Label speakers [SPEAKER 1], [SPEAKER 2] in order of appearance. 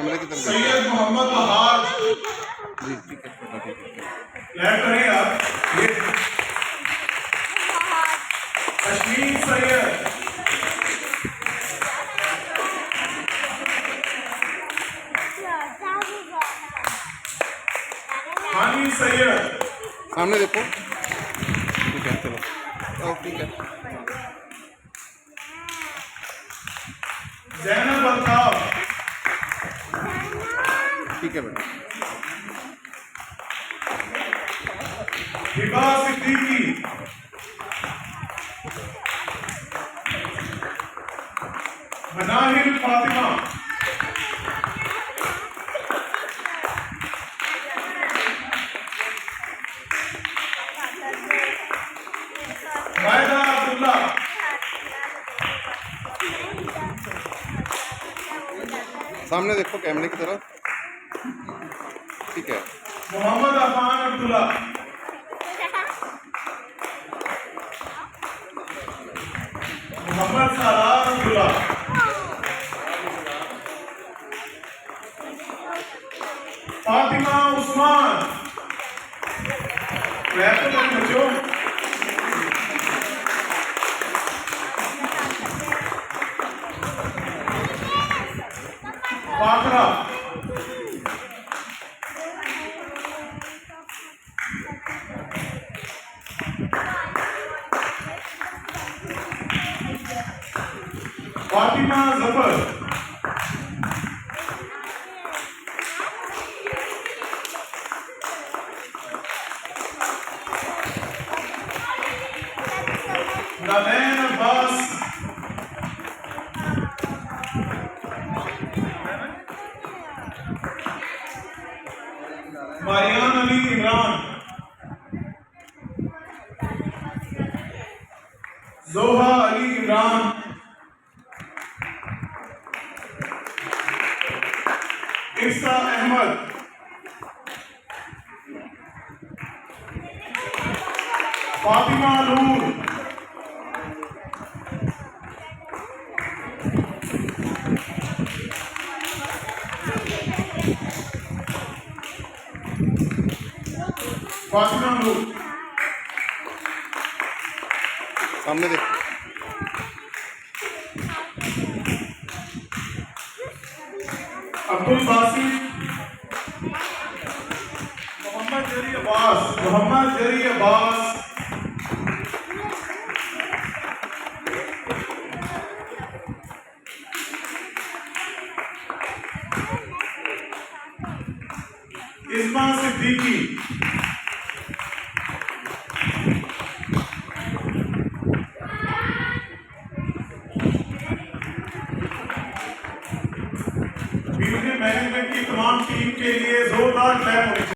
[SPEAKER 1] कैमरे की तरफ
[SPEAKER 2] सैयद मोहम्मद वहाज
[SPEAKER 1] जी ठीक है
[SPEAKER 2] लैंड करें आप। ये अश्मीन सैयद, हानी सैयद,
[SPEAKER 1] सामने देखो ठीक है चलो ठीक है
[SPEAKER 2] जैनब अल्ताफ,
[SPEAKER 1] ठीक है बेटा
[SPEAKER 2] हिबा सिद्दीकी, मनाहिल फातिमा, मायदा अब्दुल्ला,
[SPEAKER 1] सामने देखो कैमरे की तरफ ठीक है
[SPEAKER 2] मोहम्मद अफान अब्दुल्ला, मोहम्मद सारार अब्दुल्ला, फातिमा उस्मान, बच्चों पाकरा, फातिमा जफर, नदैन अब्बास, मारियान अली इमरान, जोहा अली इमरान, इफ्सा अहमद, फातिमा नूर, फातिमा नूर,
[SPEAKER 1] सामने देखो
[SPEAKER 2] अब्दुल बासित, मोहम्मद जरी अब्बास, इस्मा सिद्दीकी, मैनेजमेंट की तमाम टीम के लिए जोरदार क्लैप होनी चाहिए।